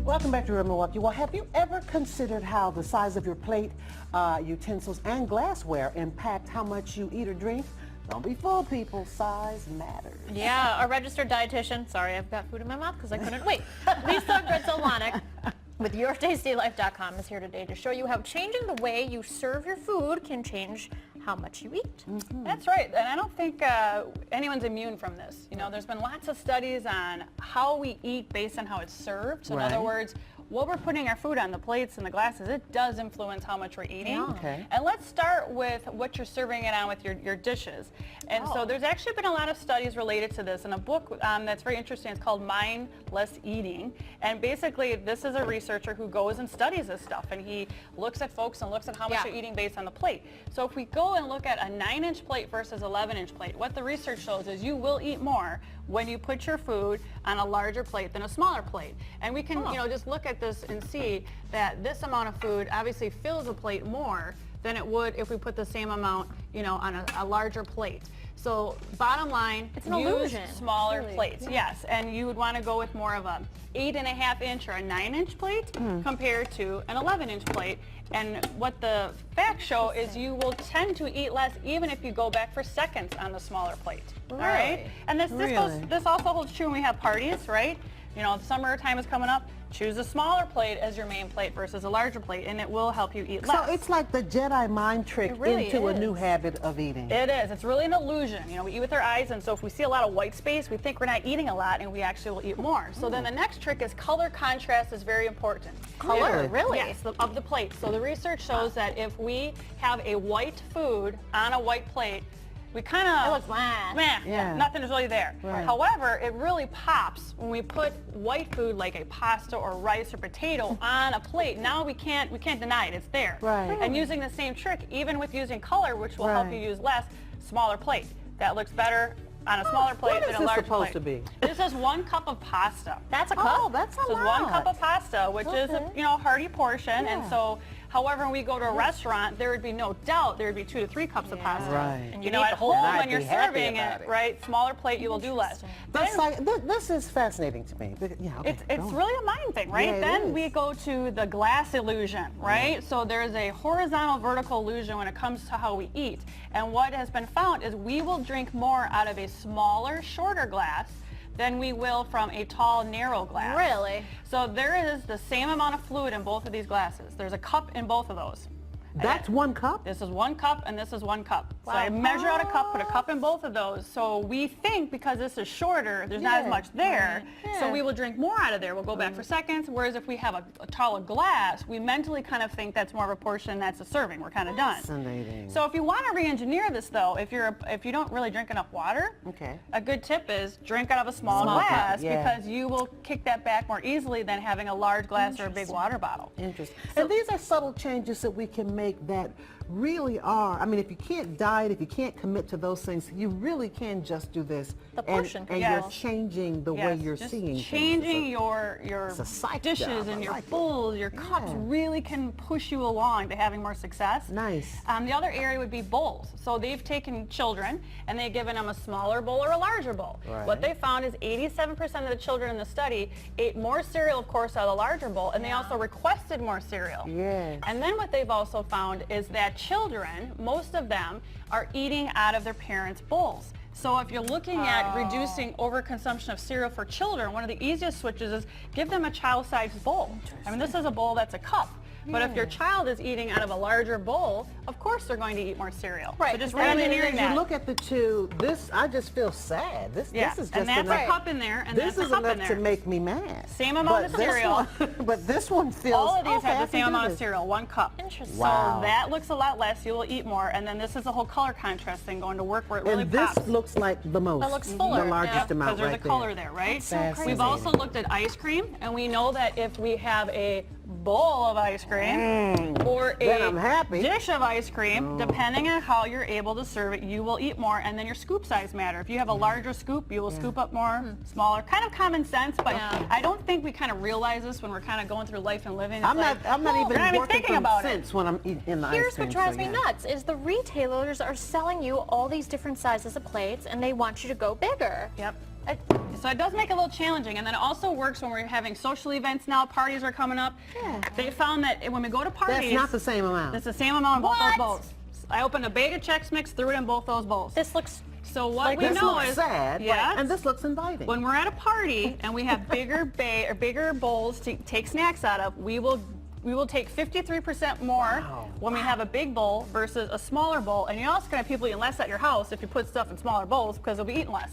Welcome back to Real Milwaukee. Well, have you ever considered how the size of your plate, utensils, and glassware impact how much you eat or drink? Don't be fooled, people. Size matters. Yeah, a registered dietitian. Sorry, I've got food in my mouth because I couldn't wait. Lisa Gritzel-Lonick with YourTastyLife.com is here today to show you how changing the way you serve your food can change how much you eat. Mm-hmm. That's right, and I don't think anyone's immune from this. You know, there's been lots of studies on how we eat based on how it's served. So in other words, what we're putting our food on, the plates and the glasses, it does influence how much we're eating. Yeah. Okay. And let's start with what you're serving it on with your dishes. And so there's actually been a lot of studies related to this. In a book that's very interesting, it's called Mindless Eating. And basically, this is a researcher who goes and studies this stuff. And he looks at folks and looks at how much you're eating based on the plate. So if we go and look at a 9-inch plate versus 11-inch plate, what the research shows is you will eat more when you put your food on a larger plate than a smaller plate. And we can, you know, just look at this and see that this amount of food obviously fills a plate more than it would if we put the same amount, you know, on a larger plate. So bottom line, it's an use illusion. smaller plates. Yes, and you would want to go with more of a 8.5-inch or a 9-inch plate compared to an 11-inch plate. And what the facts show is you will tend to eat less even if you go back for seconds on the smaller plate. Really? All right? And this also holds true when we have parties, right? You know, summertime is coming up. Choose a smaller plate as your main plate versus a larger plate, and it will help you eat less. So it's like the Jedi mind trick into a new habit of eating. It is. It's really an illusion. You know, we eat with our eyes, and so if we see a lot of white space, we think we're not eating a lot, and we actually will eat more. So then the next trick is color contrast is very important. Color, really? Yes, of the plate. So the research shows that if we have a white food on a white plate, we kind of, it looks bland. Nothing is really there. Right. However, it really pops when we put white food like a pasta or rice or potato on a plate. Now we can't deny it. It's there. Right. And using the same trick, even with using color, which will help you use less, smaller plate. That looks better on a smaller plate than a larger plate. What is this supposed to be? This is 1 cup of pasta. That's a cup. Oh, that's a lot. So it's 1 cup of pasta, which is a hearty portion, and so. However, when we go to a restaurant, there would be no doubt there would be 2 to 3 cups of pasta. Right. And you know, at home when you're serving it, right, smaller plate, you will do less. This is fascinating to me. Yeah, okay, it's really a mind thing, right? Yeah, Then we go to the glass illusion, right? So there's a horizontal vertical illusion when it comes to how we eat. And what has been found is we will drink more out of a smaller, shorter glass than we will from a tall, narrow glass. Really? So there is the same amount of fluid in both of these glasses. There's a cup in both of those. That's 1 cup? This is 1 cup and this is 1 cup. Wow. So I measure out a cup, put a cup in both of those. So we think because this is shorter, there's not as much there. So we will drink more out of there. We'll go back for seconds. Whereas if we have a taller glass, we mentally kind of think that's more of a portion, that's a serving. We're kind of done. Fascinating. So if you want to re-engineer this though, if you don't really drink enough water, a good tip is drink out of a small glass because you will kick that back more easily than having a large glass or a big water bottle. Interesting. And these are subtle changes that we can make that really are, I mean, if you can't diet, if you can't commit to those things, you really can just do this. The portion and you're changing the way you're just seeing changing things. your dishes and your bowls, your cups really can push you along to having more success. Nice. The other area would be bowls. So they've taken children and they've given them a smaller bowl or a larger bowl. Right. What they found is 87% of the children in the study ate more cereal, of course, out of the larger bowl, and they also requested more cereal. Yes. And then what they've also found is that children, most of them, are eating out of their parents' bowls. So if you're looking at reducing overconsumption of cereal for children, one of the easiest switches is give them a child-sized bowl. I mean, this is a bowl that's a cup. But if your child is eating out of a larger bowl, of course they're going to eat more cereal. Right. So just And re-engineering as you that. look at the two, I just feel sad. This is just and that's enough. a cup in there, and This that's a is cup in enough there. to make me mad. Same amount of cereal. But this one feels. All of these okay, I have the can same do amount of this. cereal, 1 cup. Interesting. Wow. So that looks a lot less. You will eat more. And then this is the whole color contrast thing going to work where it really And this pops. looks like the most. That looks fuller. The largest amount Because there's right a color there, right? so crazy. We've also looked at ice cream, and we know that if we have a bowl of ice cream or Then a I'm happy. dish of ice cream, depending on how you're able to serve it, you will eat more, and then your scoop size matter. If you have a larger scoop, you will scoop up more, smaller. Kind of common sense, but I don't think we kind of realize this when we're kind of going through life and living. It's I'm not you're not even working thinking from about sense when I'm eating the Here's ice cream. what drives so, me nuts is the retailers are selling you all these different sizes of plates and they want you to go bigger. Yep. So it does make it a little challenging, and then it also works when we're having social events now. Parties are coming up. Yeah. They found that when we go to parties, That's not the same amount. it's the same amount in both What? those bowls. I opened a bag of Chex Mix, threw it in both those bowls. This looks So what like we This know looks is, sad, yeah, and this looks inviting. when we're at a party and we have bigger bowls to take snacks out of, we will take 53% more Wow. when we have a big bowl versus a smaller bowl. And you're also going to have people eating less at your house if you put stuff in smaller bowls because they'll be eating less.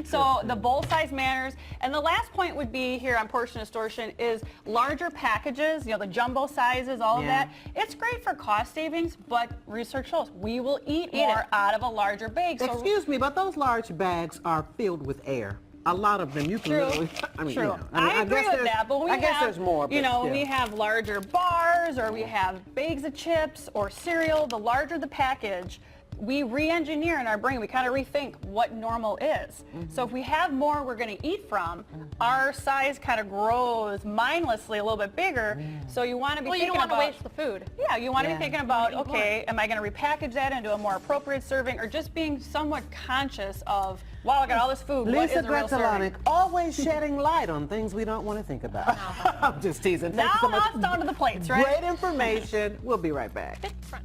So the bowl size matters. And the last point would be here on Portion Distortion is larger packages, the jumbo sizes, all of Yeah. that. It's great for cost savings, but research shows we will eat more out of a larger bag. So Excuse me, but those large bags are filled with air. A lot of them you can True. literally, I mean, True. you know, I agree guess with there's- that, but we I have, guess there's more. you but know, still. we have larger bars or we have bags of chips or cereal. The larger the package, we re-engineer in our brain. We kind of rethink what normal is. So if we have more we're going to eat from, our size kind of grows mindlessly a little bit bigger. So you want to be well, you thinking don't want about to waste the food. yeah, you want to Yeah. be thinking about, You wanna eat okay, am I going to repackage that into a more appropriate serving, or just being somewhat conscious of, wow, I got all this food. What Lisa is a real serving? Gretzelonic, always shedding light on things we don't want to think about. I'm just teasing. Thank you so Now much. it's down to the plates, right? Great information. We'll be right back. Big front.